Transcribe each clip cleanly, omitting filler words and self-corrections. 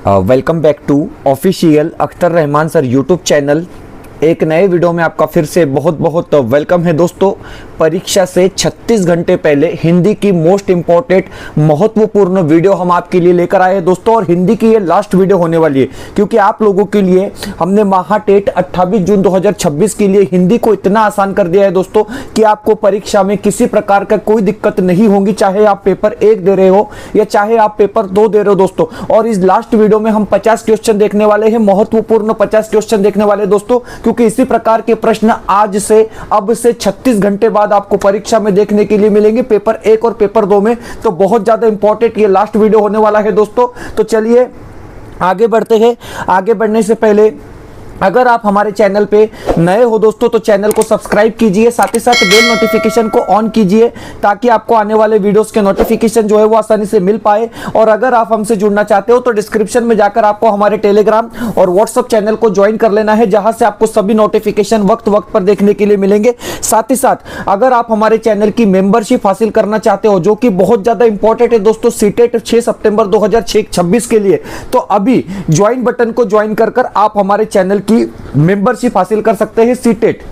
Welcome back to official Akhtar Rahman sir YouTube channel. एक नए video में आपका फिर से बहुत बहुत वेलकम है दोस्तों। परीक्षा से 36 घंटे पहले हिंदी की मोस्ट इंपॉर्टेंट महत्वपूर्ण वीडियो हम आपके लिए लेकर आए हैं दोस्तों। और हिंदी की ये लास्ट वीडियो होने वाली है क्योंकि आप लोगों के लिए हमने महाटेट 28 जून 2026 के लिए हिंदी को इतना आसान कर दिया है दोस्तों कि आपको परीक्षा में किसी प्रकार का कोई दिक्कत नहीं होगी, चाहे आप पेपर 1 दे रहे हो या चाहे आप पेपर 2 दे रहे हो दोस्तों। और इस लास्ट वीडियो में हम 50 क्वेश्चन देखने वाले हैं, महत्वपूर्ण 50 क्वेश्चन देखने वाले दोस्तों, क्योंकि इसी प्रकार के प्रश्न आज से अब से 36 घंटे बाद आपको परीक्षा में देखने के लिए मिलेंगे, पेपर 1 और पेपर 2 में। तो बहुत ज्यादा इंपॉर्टेंट ये लास्ट वीडियो होने वाला है दोस्तों। तो चलिए आगे बढ़ते हैं। आगे बढ़ने से पहले अगर आप हमारे चैनल पे नए हो दोस्तों तो चैनल को सब्सक्राइब कीजिए, साथ ही साथ बेल नोटिफिकेशन को ऑन कीजिए ताकि आपको आने वाले वीडियोस के नोटिफिकेशन जो है वो आसानी से मिल पाए। और अगर आप हमसे जुड़ना चाहते हो तो डिस्क्रिप्शन में जाकर आपको हमारे टेलीग्राम और व्हाट्सएप चैनल को ज्वाइन कर लेना है, जहां से आपको सभी नोटिफिकेशन वक्त वक्त पर देखने के लिए मिलेंगे। साथ ही साथ अगर आप हमारे चैनल की मेंबरशिप हासिल करना चाहते हो, जो कि बहुत ज्यादा इंपॉर्टेंट है दोस्तों, सीटेट 6 सितंबर 2026 के लिए, तो अभी ज्वाइन बटन को ज्वाइन कर आप हमारे चैनल की मेंबरशिप हासिल कर सकते हैं। सीटेट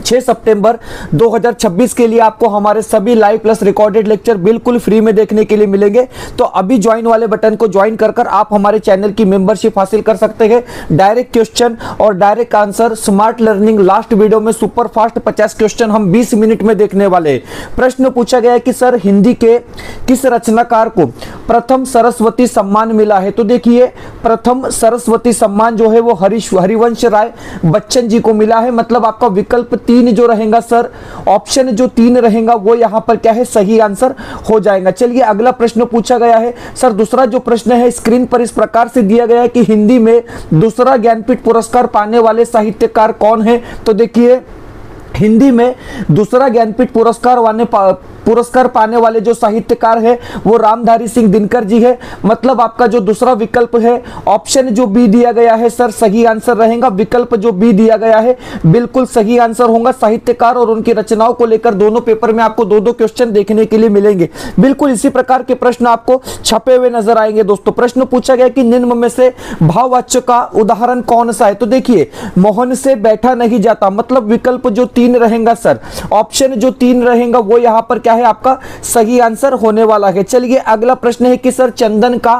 6 सितंबर 2026 के लिए आपको हमारे सभी लाइव प्लस रिकॉर्डेड लेक्चर बिल्कुल फ्री में देखने के लिए मिलेंगे। तो अभी ज्वाइन वाले बटन को ज्वाइन कर आप हमारे चैनल की मेंबरशिप हासिल कर सकते हैं। डायरेक्ट क्वेश्चन और direct answer, smart learning, last video में सुपर फास्ट 50 क्वेश्चन हम 20 मिनट में देखने वाले हैं। प्रश्न पूछा गया है कि सर हिंदी के किस रचनाकार को प्रथम सरस्वती सम्मान मिला है? तो देखिए, प्रथम सरस्वती सम्मान जो है वो हरिवंश राय बच्चन जी को मिला है। मतलब आपका विकल्प 3 जो रहेगा सर, ऑप्शन जो 3 रहेगा वो यहां पर क्या है, सही आंसर हो जाएगा। चलिए अगला प्रश्न पूछा गया है सर, दूसरा जो प्रश्न है स्क्रीन पर इस प्रकार से दिया गया है कि हिंदी में दूसरा ज्ञानपीठ पुरस्कार पाने वाले साहित्यकार कौन है? तो देखिए, हिंदी में दूसरा ज्ञानपीठ पुरस्कार पाने वाले जो साहित्यकार है वो रामधारी सिंह दिनकर जी है। मतलब आपका जो दूसरा विकल्प है, ऑप्शन जो बी दिया गया है सर, सही आंसर रहेगा। विकल्प जो बी दिया गया है बिल्कुल सही आंसर होगा। साहित्यकार और उनकी रचनाओं को लेकर दोनों पेपर में आपको 2-2 क्वेश्चन देखने के लिए मिलेंगे। बिल्कुल इसी प्रकार के प्रश्न आपको छपे हुए नजर आएंगे दोस्तों। प्रश्न पूछा गया कि निम्न में से भाववाच्य का उदाहरण कौन सा है? तो देखिए, मोहन से बैठा नहीं जाता। मतलब विकल्प जो 3 रहेगा सर, ऑप्शन जो 3 रहेगा वो यहां पर है आपका सही आंसर होने वाला है। चलिए अगला प्रश्न है कि सर चंदन का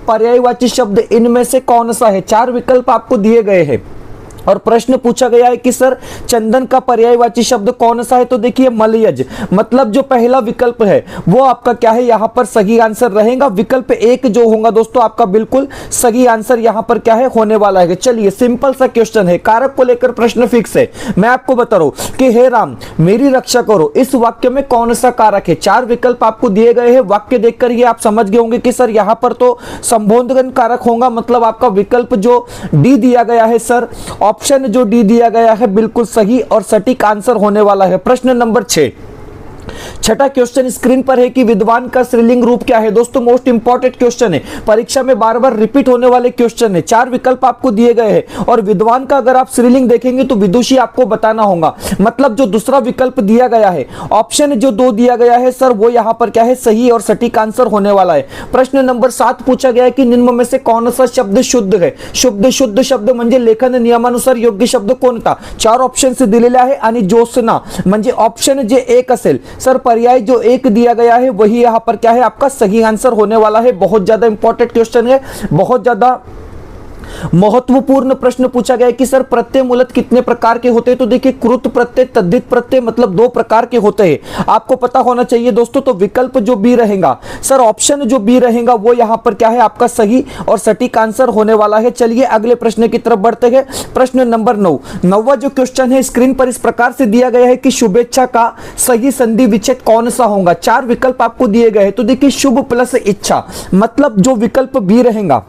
पर्यायवाची शब्द इनमें से कौन सा है? 4 विकल्प आपको दिए गए हैं और प्रश्न पूछा गया है कि सर चंदन का पर्यायवाची शब्द कौन सा है? तो देखिए, मलयज। मतलब जो पहला विकल्प है वो आपका क्या है, यहां पर सही आंसर रहेगा। विकल्प 1 जो होगा दोस्तों आपका बिल्कुल सही आंसर यहां पर क्या है, होने वाला है। चलिए सिंपल सा क्वेश्चन है, कारक को लेकर प्रश्न फिक्स है। मैं आपको बता रहा हूं कि हे राम मेरी रक्षा करो, इस वाक्य में कौन सा कारक है? 4 विकल्प आपको दिए गए हैं। वाक्य देखकर ये आप समझ गए होंगे कि सर यहां पर तो संबोधन कारक होगा। मतलब आपका विकल्प जो डी दिया गया है सर, ऑप्शन जो डी दिया गया है बिल्कुल सही और सटीक आंसर होने वाला है। प्रश्न नंबर 6, छठा क्वेश्चन स्क्रीन पर है कि विद्वान का स्त्रीलिंग रूप क्या है? दोस्तों मोस्ट इंपॉर्टेंट क्वेश्चन है, परीक्षा में बार बार रिपीट होने वाले क्वेश्चन है। 4 विकल्प आपको दिए गए हैं और विद्वान का अगर आप स्त्रीलिंग देखेंगे तो विदुषी आपको बताना होगा। मतलब जो दूसरा विकल्प दिया गया है, ऑप्शन जो 2 दिया गया है सर, वो यहां पर क्या है, सही और सटीक आंसर होने वाला है। प्रश्न नंबर 7 पूछा गया है कि निम्न में से कौन सा शब्द शुद्ध है? शुद्ध शब्द म्हणजे लेखन नियमानुसार योग्य शब्द कोणता? 4 ऑप्शन से दिलेला आहे आणि ज्योत्स्ना म्हणजे ऑप्शन जे 1 असेल सर, पर्याय जो 1 दिया गया है वही यहां पर क्या है, आपका सही आंसर होने वाला है। बहुत ज्यादा इंपॉर्टेंट क्वेश्चन है, बहुत ज्यादा महत्वपूर्ण प्रश्न पूछा गया है कि सर प्रत्यय मूलत कितने प्रकार के होते हैं? तो देखिए, कृत प्रत्यय, तद्धित प्रत्यय, मतलब 2 प्रकार के होते हैं, आपको पता होना चाहिए दोस्तों। तो विकल्प जो बी रहेगा सर, ऑप्शन जो बी रहेगा वो यहां पर क्या है, आपका सही और सटीक आंसर होने वाला है। चलिए अगले प्रश्न की तरफ बढ़ते हैं। प्रश्न नंबर 9, 9वां जो क्वेश्चन है स्क्रीन पर इस प्रकार से दिया गया है कि शुभेच्छा का सही संधि विच्छेद कौन सा होगा? 4 विकल्प आपको दिए गए हैं। तो देखिए, शुभ प्लस इच्छा, मतलब जो विकल्प बी रहेगा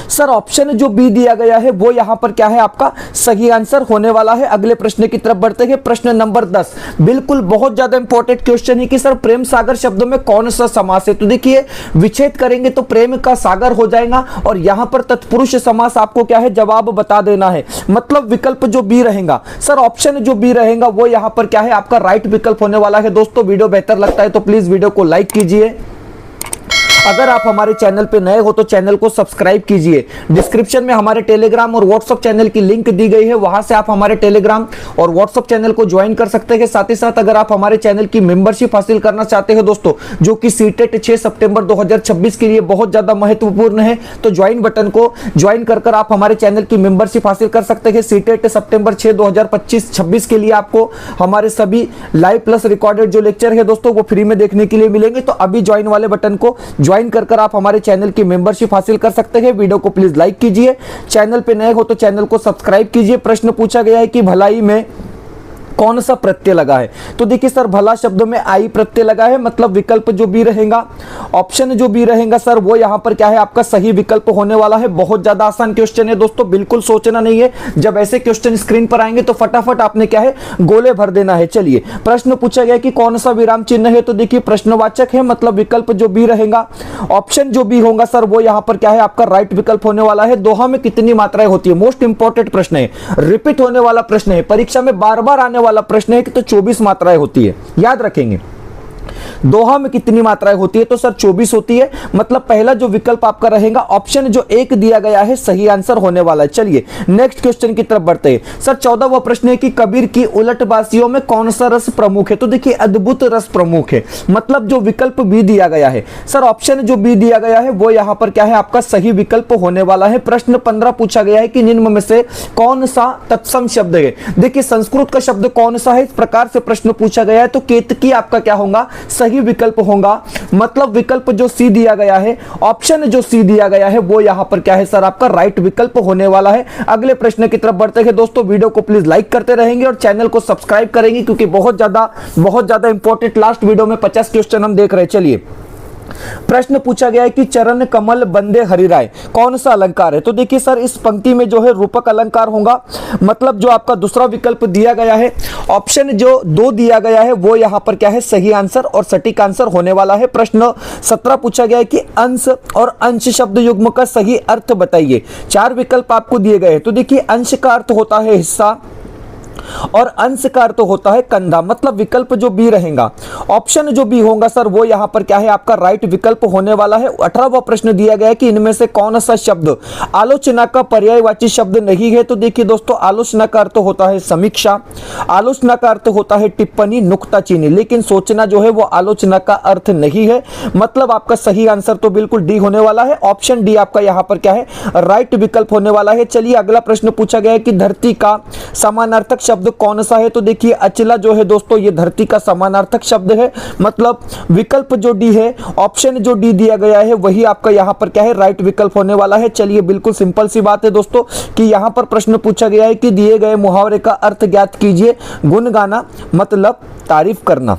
सर, ऑप्शन जो बी दिया गया है वो यहां पर क्या है, आपका सही आंसर होने वाला है। अगले प्रश्न की तरफ बढ़ते हैं। प्रश्न नंबर 10, बिल्कुल बहुत ज्यादा इंपॉर्टेंट क्वेश्चन है कि सर प्रेम सागर शब्द में कौन सा समास है? तो देखिए, विच्छेद करेंगे तो प्रेम का सागर हो जाएगा और यहां पर तत्पुरुष समास आपको क्या है, जवाब बता देना है। मतलब विकल्प जो बी रहेगा सर, ऑप्शन जो बी रहेगा वो यहां पर क्या है, आपका राइट विकल्प होने वाला है। दोस्तों वीडियो बेहतर लगता है तो प्लीज वीडियो को लाइक कीजिए। अगर आप हमारे चैनल पे नए हो तो चैनल को सब्सक्राइब कीजिए। डिस्क्रिप्शन में हमारे टेलीग्राम और व्हाट्सएप चैनल की लिंक दी गई है, वहां से आप हमारे टेलीग्राम और व्हाट्सएप चैनल को ज्वाइन कर सकते हैं। साथ ही साथ अगर आप हमारे चैनल की मेंबरशिप हासिल करना चाहते हो दोस्तों, जो कि सीटेट 6 सितंबर 2026 के लिए बहुत ज्यादा महत्वपूर्ण है, तो ज्वाइन बटन को ज्वाइन कर आप हमारे चैनल की मेंबरशिप हासिल कर सकते हैं। सीटेट सितंबर 6 2025-26 के लिए आपको हमारे सभी लाइव प्लस रिकॉर्डेड जो लेक्चर है दोस्तों वो फ्री में देखने के लिए मिलेंगे। तो अभी ज्वाइन वाले बटन को ज्वाइन कर आप हमारे चैनल की मेंबरशिप हासिल कर सकते हैं। वीडियो को प्लीज लाइक कीजिए, चैनल पे नए हो तो चैनल को सब्सक्राइब कीजिए। प्रश्न पूछा गया है कि भलाई में कौन सा प्रत्यय लगा है, तो देखिए सर भला शब्द में आई प्रत्यय लगा है, मतलब विकल्प जो बी रहेगा, ऑप्शन जो बी रहेगा सर वो यहां पर क्या है आपका सही विकल्प होने वाला है। बहुत ज्यादा आसान क्वेश्चन है दोस्तों, बिल्कुल सोचना नहीं है। जब ऐसे क्वेश्चन स्क्रीन पर आएंगे तो फटाफट आपने क्या है गोले भर देना है। चलिए प्रश्न पूछा गया कि कौन सा विराम चिन्ह है, तो देखिए प्रश्नवाचक है, मतलब विकल्प जो बी रहेगा। ऑप्शन जो बी होगा सर वो यहां पर क्या है आपका राइट विकल्प होने वाला है। दोहा में कितनी मात्राएं होती है, मोस्ट इंपॉर्टेंट प्रश्न है, रिपीट होने वाला प्रश्न है, परीक्षा में बार बार आने वाला प्रश्न है कि तो 24 मात्राएं होती है, याद रखेंगे। दोहा में कितनी मात्राएं होती है, तो सर 24 होती है। मतलब पहला जो विकल्प आपका रहेगा ऑप्शन जो एक दिया गया है सही आंसर होने वाला है। चलिए नेक्स्ट क्वेश्चन की तरफ बढ़ते हैं। सर 14वां प्रश्न है कि कबीर की उलटबासियों में कौन सा रस प्रमुख है, तो देखिए अद्भुत रस प्रमुख है, मतलब जो विकल्प बी दिया गया है सर, ऑप्शन जो बी दिया गया है वो यहां पर क्या है आपका सही विकल्प होने वाला है। प्रश्न 15 पूछा गया है कि निम्न में से कौन सा तत्सम शब्द है। देखिए संस्कृत का शब्द कौन सा है, इस प्रकार से प्रश्न पूछा गया है, तो केतकी आपका क्या होगा सही विकल्प होगा। मतलब विकल्प जो सी दिया गया है, ऑप्शन जो सी दिया गया है वो यहां पर क्या है सर आपका राइट विकल्प होने वाला है। अगले प्रश्न की तरफ बढ़ते हैं दोस्तों। वीडियो को प्लीज लाइक करते रहेंगे और चैनल को सब्सक्राइब करेंगे, क्योंकि बहुत ज्यादा इंपॉर्टेंट लास्ट वीडियो में 50 क्वेश्चन हम देख रहे हैं। चलिए प्रश्न पूछा गया है कि चरण कमल बंदे हरिराय कौन सा अलंकार है, तो देखिए सर इस पंक्ति में जो है रूपक अलंकार होगा। मतलब जो आपका दूसरा विकल्प दिया गया है, ऑप्शन जो 2 दिया गया है वो यहां पर क्या है सही आंसर और सटीक आंसर होने वाला है। प्रश्न 17 पूछा गया है कि अंश और अंश शब्द युग्म का सही अर्थ बताइए। 4 विकल्प आपको दिए गए हैं, तो देखिए अंश का अर्थ होता है हिस्सा और अंश का अर्थ होता है कंधा, मतलब विकल्प जो बी रहेगा। ऑप्शन जो बी होगा सर वो यहां पर क्या है आपका राइट विकल्प होने वाला है। 18वां प्रश्न दिया गया है कि इनमें से कौन सा शब्द आलोचना का पर्यायवाची शब्द नहीं है, तो देखिए दोस्तों आलोचना का अर्थ होता है समीक्षा, आलोचना का अर्थ होता है टिप्पणी, नुक्ताचीनी, लेकिन सोचना जो है वो आलोचना का अर्थ नहीं है। मतलब आपका सही आंसर तो बिल्कुल डी होने वाला है। ऑप्शन डी आपका यहां पर क्या है राइट विकल्प होने वाला है। चलिए अगला प्रश्न पूछा गया है कि धरती का समानार्थक शब्द कौन सा है, तो देखिए अचला जो है दोस्तों ये धरती का समानार्थक शब्द है। मतलब विकल्प जो डी है, ऑप्शन जो डी दिया गया है वही आपका यहां पर क्या है राइट विकल्प होने वाला है। चलिए बिल्कुल सिंपल सी बात है दोस्तों कि यहां पर प्रश्न पूछा गया है कि दिए गए मुहावरे का अर्थ ज्ञात कीजिए। गुण गाना मतलब तारीफ करना,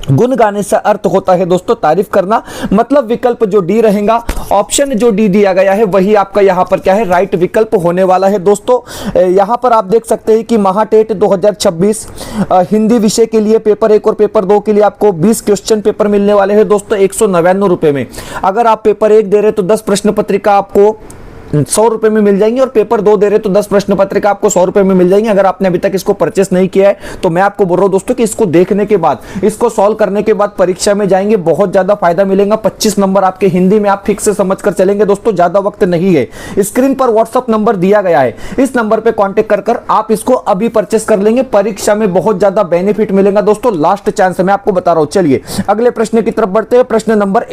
गुण गाने से अर्थ होता है दोस्तों तारीफ करना। मतलब विकल्प जो डी रहेगा, ऑप्शन जो डी दिया गया है वही आपका यहां पर क्या है राइट विकल्प होने वाला है। दोस्तों यहां पर आप देख सकते हैं कि महाटेट 2026 हिंदी विषय के लिए पेपर 1 और पेपर 2 के लिए आपको 20 क्वेश्चन पेपर मिलने वाले हैं दोस्तों 199 रुपए में। अगर आप पेपर 1 दे रहे तो 10 प्रश्न पत्रिका आपको 100 रुपए में मिल जाएंगे और पेपर 2 दे रहे तो 10 प्रश्न पत्रिका आपको 100 रुपए में मिल जाएंगे। अगर आपने अभी तक इसको परचेस नहीं किया है तो मैं आपको बोल रहा हूं दोस्तों कि इसको देखने के बाद, इसको सॉल्व करने के बाद परीक्षा में जाएंगे, बहुत ज्यादा फायदा मिलेगा। 25 नंबर आपके हिंदी में आप फिक्स से समझ कर चलेंगे दोस्तों, ज्यादा वक्त नहीं है। स्क्रीन पर व्हाट्सअप नंबर दिया गया है, इस नंबर पर कॉन्टेक्ट कर आप इसको अभी परचेस कर लेंगे। परीक्षा में बहुत ज्यादा बेनिफिट मिलेगा दोस्तों, लास्ट चांस है मैं आपको बता रहा हूं। चलिए अगले प्रश्न की तरफ बढ़ते हैं। प्रश्न नंबर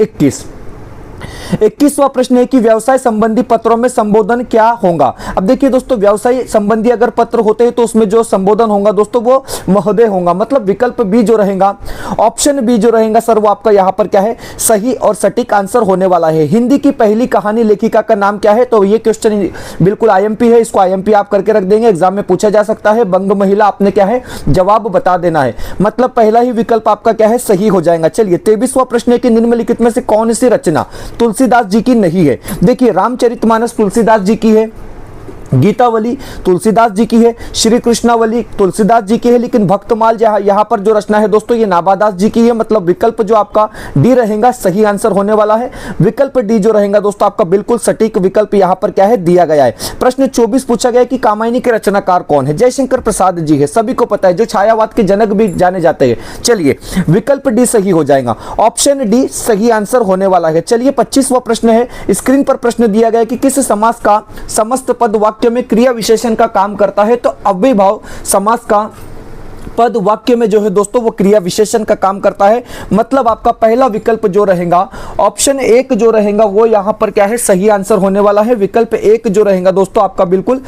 21वां प्रश्न है कि व्यवसाय संबंधी पत्रों में संबोधन क्या होगा। अब देखिए दोस्तों व्यवसाय संबंधी अगर पत्र होते हैं तो उसमें जो संबोधन होगा दोस्तों वो महोदय होगा। मतलब विकल्प बी जो रहेगा, ऑप्शन बी जो रहेगा सर वो आपका यहां पर क्या है सही और सटीक आंसर होने वाला है। हिंदी की पहली कहानी लेखिका का नाम क्या है, तो ये क्वेश्चन बिल्कुल आईएमपी है, इसको आईएमपी आप करके रख देंगे, एग्जाम में पूछा जा सकता है। बंग महिला आपने क्या है जवाब बता देना है, मतलब पहला ही विकल्प आपका क्या है सही हो जाएगा। चलिए 23वां प्रश्न है कि निम्नलिखित में से कौन सी रचना तुलसीदास जी की नहीं है। देखिए रामचरितमानस तुलसीदास जी की है, गीतावली तुलसीदास जी की है, श्री कृष्णावली तुलसीदास जी की है, लेकिन भक्तमाल यहाँ पर जो रचना है दोस्तों ये नाभादास जी की है। मतलब विकल्प जो आपका डी रहेगा सही आंसर होने वाला है। विकल्प डी जो रहेगा दोस्तों आपका बिल्कुल सटीक विकल्प यहाँ पर क्या है दिया गया है। प्रश्न 24 पूछा गया कि कामायनी के रचनाकार कौन है? जयशंकर प्रसाद जी है, सभी को पता है, जो छायावाद के जनक भी जाने जाते हैं। चलिए विकल्प डी सही हो जाएगा, ऑप्शन डी सही आंसर होने वाला है। चलिए 25वां प्रश्न है, स्क्रीन पर प्रश्न दिया गया कि किस समास का समस्त पद वाक्य में क्रिया विशेषण का काम करता है? तो अव्ययीभाव समास का पद वाक्य में जो है दोस्तों वो क्रिया विशेषण का काम करता है। मतलब आपका पहला विकल्प जो रहेगा ऑप्शन एक जो रहेगा वो यहां पर क्या है सही आंसर होने वाला है। विकल्प एक जो रहेगा दोस्तों आपका बिल्कुल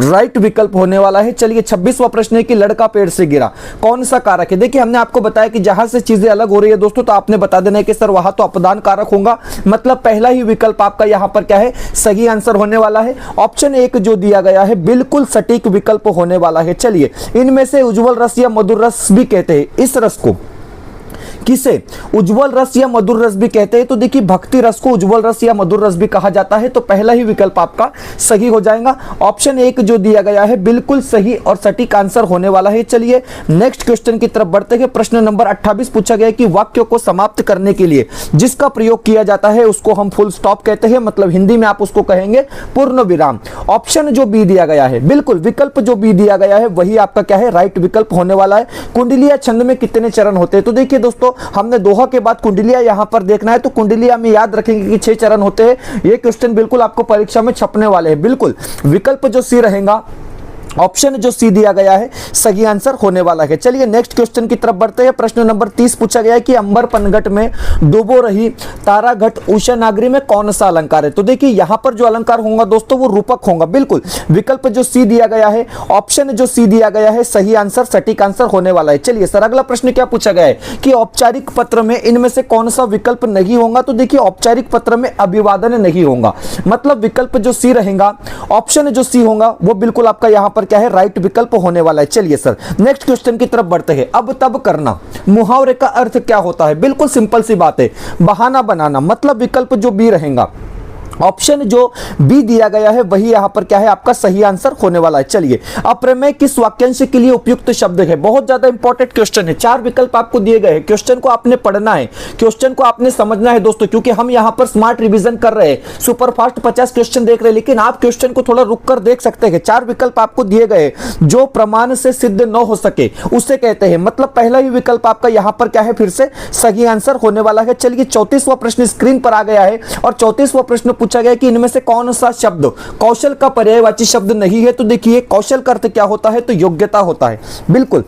राइट विकल्प होने वाला है। चलिए 26वां प्रश्न है कि लड़का पेड़ से गिरा, कौन सा कारक है? देखिए हमने आपको बताया कि जहां से चीजें अलग हो रही है दोस्तों तो आपने बता देना है कि सर वहां तो अपदान कारक होगा। मतलब पहला ही विकल्प आपका यहां पर क्या है सही आंसर होने वाला है। ऑप्शन एक जो दिया गया है बिल्कुल सटीक विकल्प होने वाला है। चलिए इनमें से उज्ज्वल रस या मधुर रस भी कहते हैं, इस रस को किसे उज्ज्वल रस या मधुर रस भी कहते हैं? तो देखिए भक्ति रस को उज्ज्वल रस या मधुर रस भी कहा जाता है। तो पहला ही विकल्प आपका सही हो जाएगा। ऑप्शन एक जो दिया गया है बिल्कुल सही और सटीक आंसर होने वाला है। चलिए नेक्स्ट क्वेश्चन की तरफ बढ़ते हैं। प्रश्न नंबर 28 पूछा गया कि वाक्य को समाप्त करने के लिए जिसका प्रयोग किया जाता है उसको हम फुल स्टॉप कहते हैं। मतलब हिंदी में आप उसको कहेंगे पूर्ण विराम। ऑप्शन जो बी दिया गया है बिल्कुल विकल्प जो बी दिया गया है वही आपका क्या है राइट विकल्प होने वाला है। कुंडलिया छंद में कितने चरण होते हैं? तो देखिए दोस्तों हमने दोहा के बाद कुंडलिया यहां पर देखना है, तो कुंडलिया में याद रखेंगे कि 6 चरण होते हैं। ये क्वेश्चन बिल्कुल आपको परीक्षा में छपने वाले हैं। बिल्कुल विकल्प जो सी रहेगा ऑप्शन जो सी दिया गया है सही आंसर होने वाला है। चलिए नेक्स्ट क्वेश्चन की तरफ बढ़ते हैं। प्रश्न नंबर 30 पूछा गया है कि अंबर पनघट में डूबो रही तारा घट उषा नागरी में कौन सा अलंकार है? तो देखिए यहां पर जो अलंकार होगा दोस्तों वो रूपक होगा। बिल्कुल विकल्प जो सी दिया गया है ऑप्शन जो सी दिया गया है सही आंसर सटीक आंसर होने वाला है। चलिए सर अगला प्रश्न क्या पूछा गया है कि औपचारिक पत्र में इनमें से कौन सा विकल्प नहीं होगा? तो देखिए औपचारिक पत्र में अभिवादन नहीं होगा। मतलब विकल्प जो सी रहेगा ऑप्शन जो सी होगा वो बिल्कुल आपका यहां पर क्या है राइट विकल्प होने वाला है। चलिए सर नेक्स्ट क्वेश्चन की तरफ बढ़ते हैं। अब तब करना मुहावरे का अर्थ क्या होता है? बिल्कुल सिंपल सी बात है, बहाना बनाना। मतलब विकल्प जो बी रहेगा ऑप्शन जो बी दिया गया है वही यहां पर क्या है आपका सही आंसर होने वाला है। चलिए अप्रमेय किस वाक्यांश के लिए उपयुक्त शब्द है? बहुत ज्यादा इंपॉर्टेंट क्वेश्चन है। 4 विकल्प आपको दिए गए हैं। क्वेश्चन को आपने पढ़ना है, क्वेश्चन को आपने समझना है दोस्तों, क्योंकि हम यहां पर स्मार्ट रिवीजन कर रहे हैं, सुपरफास्ट 50 क्वेश्चन देख रहे हैं, लेकिन आप क्वेश्चन को थोड़ा रुक कर देख सकते हैं। 4 विकल्प आपको दिए गए जो प्रमाण से सिद्ध न हो सके उसे कहते हैं। मतलब पहला ही विकल्प आपका यहां पर क्या है फिर से सही आंसर होने वाला है। चलिए 34वां प्रश्न स्क्रीन पर आ गया है और 34वां प्रश्न पूछा गया कि इनमें से कौन सा शब्द कौशल का पर्यायवाची शब्द नहीं है? तो देखिए कौशल का अर्थ क्या होता है? तो योग्यता होता है। बिल्कुल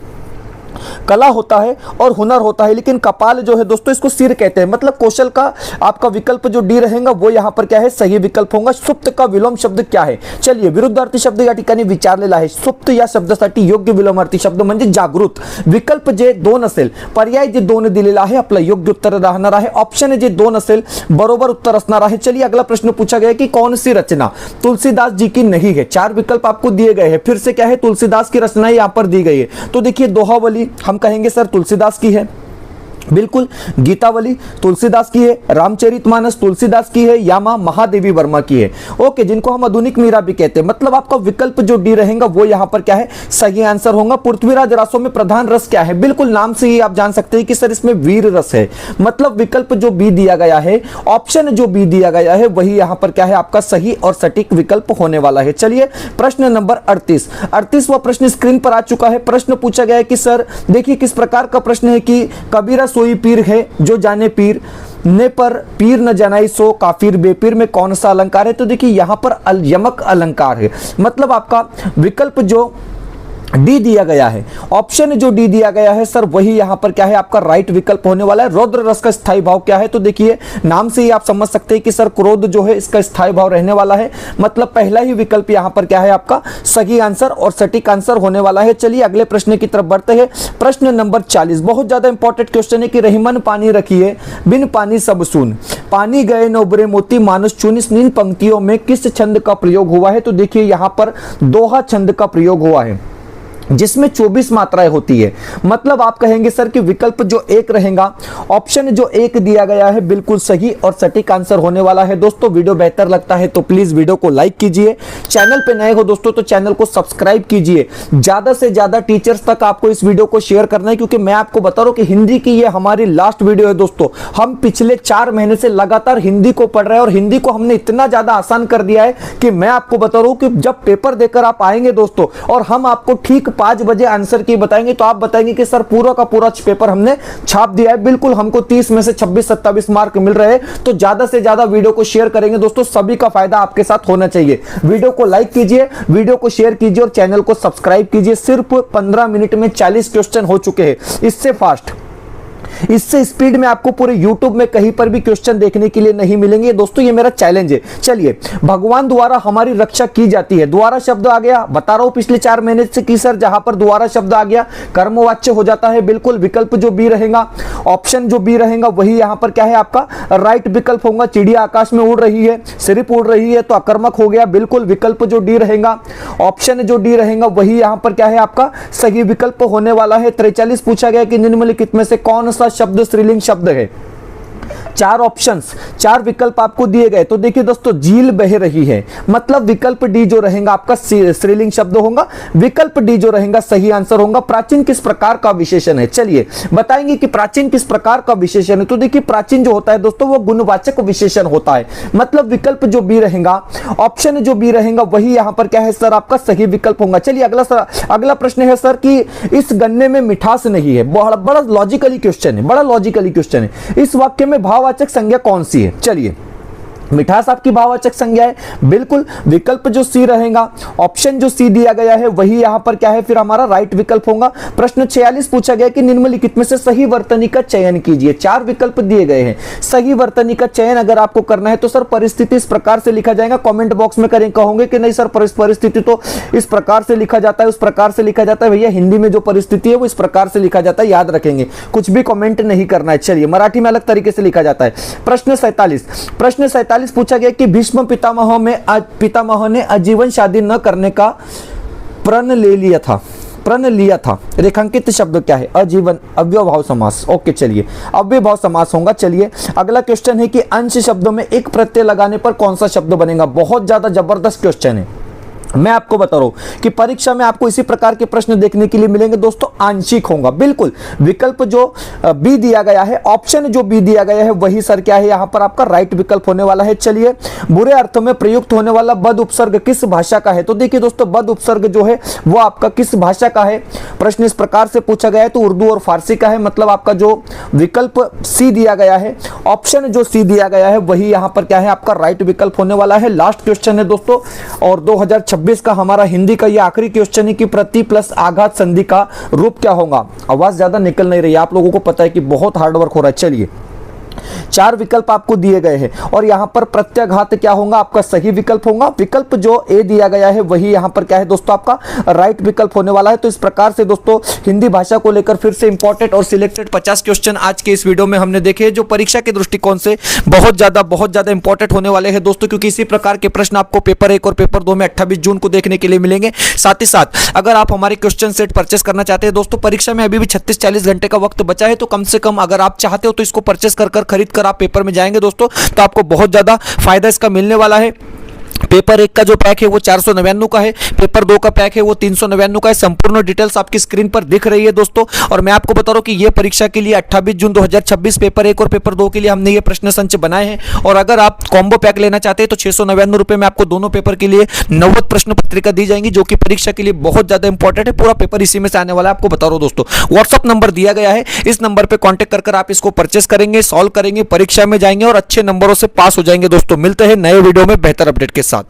कला होता है और हुनर होता है, लेकिन कपाल जो है दोस्तों इसको सिर कहते हैं। मतलब कौशल का आपका विकल्प जो डी रहेगा वो यहां पर क्या है सही विकल्प होगा। सुप्त का विलोम शब्द क्या है? चलिए विरुद्धार्थी शब्द या ठिकाणी विचारलेला आहे। सुप्त या शब्दासाठी योग्य विलोमार्थी शब्द म्हणजे जागृत। विकल्प जे 2 असेल पर्याय जे 2 दिलेला आहे आपलं योग्य उत्तर राहणार आहे। ऑप्शन जे 2 असेल बरोबर उत्तर असणार आहे। चलिए अगला प्रश्न पूछा गया कि कौन सी रचना तुलसीदास जी की नहीं है? 4 विकल्प आपको दिए गए हैं। फिर से क्या है तुलसीदास की रचना यहां पर दी गई है। तो देखिए दोहावली हम कहेंगे सर तुलसीदास की है, बिल्कुल गीतावली तुलसीदास की है, रामचरितमानस तुलसीदास की है, या मां महादेवी वर्मा की है। ओके, जिनको हम आधुनिक मीरा भी कहते हैं। मतलब आपका विकल्प जो डी रहेगा वो यहां पर क्या है सही आंसर होगा। पृथ्वीराज रासों में प्रधान रस क्या है? बिल्कुल नाम से ही आप जान सकते हैं कि सर इसमें वीर रस है। मतलब विकल्प जो बी दिया गया है ऑप्शन जो बी दिया गया है वही यहां पर क्या है आपका सही और सटीक विकल्प होने वाला है। चलिए प्रश्न नंबर 38वां प्रश्न स्क्रीन पर आ चुका है। प्रश्न पूछा गया है कि सर देखिए किस प्रकार का प्रश्न है कि कबीरा सोई पीर है जो जाने पीर ने पर पीर न जनाई सो काफिर बेपीर में कौन सा अलंकार है? तो देखिए यहां पर यमक अलंकार है। मतलब आपका विकल्प जो डी दिया गया है ऑप्शन जो डी दिया गया है सर वही यहां पर क्या है आपका राइट विकल्प होने वाला है। रौद्र रस का स्थायी भाव क्या है? तो देखिए नाम से ही आप समझ सकते हैं कि सर क्रोध जो है इसका स्थायी भाव रहने वाला है। मतलब पहला ही विकल्प यहां पर क्या है आपका सही आंसर और सटीक आंसर होने वाला है। चलिए अगले प्रश्न की तरफ बढ़ते हैं। प्रश्न नंबर 40 बहुत ज्यादा इंपॉर्टेंट क्वेश्चन है कि रहीमन पानी रखिए बिन पानी सब सून पानी गए न उबरे मोती मानुष चून। इस 3 पंक्तियों में किस छंद का प्रयोग हुआ है? तो देखिए यहां पर दोहा छंद का प्रयोग हुआ है। जिसमें 24 मात्राएं होती है। मतलब आप कहेंगे सर कि विकल्प जो एक रहेगा, ऑप्शन जो एक दिया गया है बिल्कुल सही और सटीक आंसर होने वाला है। दोस्तों वीडियो बेहतर लगता है तो प्लीज वीडियो को लाइक कीजिए, चैनल पे नए हो दोस्तों तो चैनल को सब्सक्राइब कीजिए। ज्यादा से ज्यादा टीचर्स तक आपको इस वीडियो को शेयर करना है, क्योंकि मैं आपको बता रहा हूं कि हिंदी की ये हमारी लास्ट वीडियो है दोस्तों। हम पिछले 4 महीने से लगातार हिंदी को पढ़ रहे हैं और हिंदी को हमने इतना ज्यादा आसान कर दिया है कि मैं आपको बता रहा हूं कि जब पेपर देकर आप आएंगे दोस्तों और हम आपको ठीक 5 बजे आंसर की बताएंगे तो आप बताएंगे कि सर पूरा का पूरा पेपर हमने छाप दिया है। बिल्कुल हमको 30 में से 26-27 मार्क मिल रहे हैं। तो ज्यादा से ज्यादा वीडियो को शेयर करेंगे दोस्तों, सभी का फायदा आपके साथ होना चाहिए। वीडियो को लाइक कीजिए, वीडियो को शेयर कीजिए और चैनल को सब्सक्राइब कीजिए। सिर्फ 15 मिनट में 40 क्वेश्चन हो चुके हैं। इससे फास्ट, इससे स्पीड में आपको पूरे YouTube में कहीं पर भी क्वेश्चन देखने के लिए नहीं मिलेंगे दोस्तों। ये मेरा चैलेंज है। चलिए, भगवान द्वारा हमारी रक्षा की जाती है। द्वारा शब्द आ गया, बता रहा हूं पिछले 4 महीने से कि सर जहां पर द्वारा शब्द आ गया कर्मवाच्य हो जाता है। बिल्कुल विकल्प जो बी रहेगा, ऑप्शन जो बी रहेगा वही यहां पर क्या है आपका राइट विकल्प होगा। चिड़िया आकाश में उड़ रही है, सिर्फ उड़ रही है तो अकर्मक हो गया। बिल्कुल विकल्प जो डी रहेगा, ऑप्शन जो डी रहेगा वही यहां पर क्या है आपका सही विकल्प होने वाला है। 43 पूछा गया कि निम्नलिखित में से कौन सा शब्द स्त्रीलिंग शब्द है। 4 ऑप्शंस, 4 विकल्प आपको दिए गए। तो देखिए दोस्तों, झील बह रही है, मतलब विकल्प डी जो रहेगा आपका स्त्रीलिंग शब्द होगा। विकल्प डी जो रहेगा सही आंसर होगा। प्राचीन किस प्रकार का विशेषण है, चलिए बताएंगे कि प्राचीन किस प्रकार का विशेषण है। तो देखिए प्राचीन जो होता है दोस्तों वो गुणवाचक विशेषण होता है। मतलब विकल्प जो बी रहेगा, ऑप्शन जो बी रहेगा वही यहां पर क्या है सर आपका सही विकल्प होगा। चलिए अगला प्रश्न है सर कि इस गन्ने में मिठास नहीं है। बड़ा लॉजिकली क्वेश्चन है, बड़ा लॉजिकली क्वेश्चन है। इस वाक्य में भाववाचक संज्ञा कौन सी है। चलिए, मिठास आपकी भाववाचक संज्ञा है। बिल्कुल विकल्प जो सी रहेगा, ऑप्शन जो सी दिया गया है वही यहां पर क्या है फिर हमारा राइट विकल्प होगा। प्रश्न 46 पूछा गया कि निम्नलिखित में से सही वर्तनी का चयन कीजिए। 4 विकल्प दिए गए हैं। सही वर्तनी का चयन अगर आपको करना है तो सर परिस्थिति इस प्रकार से लिखा जाएगा। कमेंट बॉक्स में करें, कहोगे कि नहीं सर परिस्थिति तो इस प्रकार से लिखा जाता है, उस प्रकार से लिखा जाता है। भैया हिंदी में जो परिस्थिति है वो इस प्रकार से लिखा जाता है, याद रखेंगे, कुछ भी कमेंट नहीं करना है। चलिए, मराठी में अलग तरीके से लिखा जाता है। प्रश्न 47 पूछा गया कि भीष्म पितामह ने आजीवन शादी न करने का प्रण लिया था। रेखांकित शब्द क्या है, आजीवन, अव्ययभाव समास। ओके, चलिए अव्ययभाव समास होगा। चलिए अगला क्वेश्चन है कि अंश शब्दों में एक प्रत्यय लगाने पर कौन सा शब्द बनेगा। बहुत ज्यादा जबरदस्त क्वेश्चन है। मैं आपको बता रहा हूं कि परीक्षा में आपको इसी प्रकार के प्रश्न देखने के लिए मिलेंगे दोस्तों। आंशिक होगा। बिल्कुल विकल्प जो बी दिया गया है, ऑप्शन जो बी दिया गया है वही सर क्या है यहां पर आपका राइट विकल्प होने वाला है। चलिए, बुरे अर्थों में प्रयुक्त होने वाला बद उपसर्ग किस भाषा का है। तो देखिए दोस्तों, बद उपसर्ग जो है वो आपका किस भाषा का है। प्रश्न इस प्रकार से पूछा गया है तो उर्दू और फारसी का है। मतलब आपका जो विकल्प सी दिया गया है, ऑप्शन जो सी दिया गया है वही यहां पर क्या है आपका राइट विकल्प होने वाला है। लास्ट क्वेश्चन है दोस्तों और 2026 का हमारा हिंदी का ये आखिरी क्वेश्चन है कि प्रति प्लस आघात संधि का रूप क्या होगा। आवाज ज्यादा निकल नहीं रही, आप लोगों को पता है कि बहुत हार्डवर्क हो रहा है। चलिए, 4 विकल्प आपको दिए गए हैं और यहां पर प्रत्याघात क्या होगा आपका सही विकल्प होगा। विकल्प जो ए दिया गया है वही यहां पर क्या है दोस्तों आपका राइट विकल्प होने वाला है। तो इस प्रकार से दोस्तों हिंदी भाषा को लेकर फिर से इंपॉर्टेंट और सिलेक्टेड 50 क्वेश्चन आज के इस वीडियो में हमने देखे, जो परीक्षा के दृष्टिकोण से बहुत ज्यादा इंपॉर्टेंट होने वाले हैं दोस्तों, क्योंकि इसी प्रकार के प्रश्न आपको पेपर 1 और पेपर 2 में 28 जून को देखने के लिए मिलेंगे। साथ ही साथ अगर आप हमारे क्वेश्चन सेट परचेस करना चाहते हैं दोस्तों, परीक्षा में अभी भी 36-40 घंटे का वक्त बचा है, तो कम से कम अगर आप चाहते हो तो इसको परचेस कर खरीद कर आप पेपर में जाएंगे दोस्तों तो आपको बहुत ज्यादा फायदा इसका मिलने वाला है। पेपर 1 का जो पैक है वो 499 का है, पेपर 2 का पैक है वो 399 का है। संपूर्ण डिटेल्स आपकी स्क्रीन पर दिख रही है दोस्तों। और मैं आपको बता रहा हूं कि ये परीक्षा के लिए 28 जून 2026 पेपर 1 और पेपर 2 के लिए हमने ये प्रश्न संच बनाए हैं। और अगर आप कॉम्बो पैक लेना चाहते हैं तो 699 रुपए में आपको दोनों पेपर के लिए 90 प्रश्न पत्रिका दी जाएंगी, जो कि परीक्षा के लिए बहुत ज्यादा इंपॉर्टेंट है। पूरा पेपर इसी में से आने वाला है, आपको बता रहा हूं दोस्तों। व्हाट्सअप नंबर दिया गया है, इस नंबर पर कॉन्टेक्ट कर आप इसको परचेस करेंगे, सॉल्व करेंगे, परीक्षा में जाएंगे और अच्छे नंबरों से पास हो जाएंगे दोस्तों। मिलते हैं नए वीडियो में बेहतर अपडेट के साथ।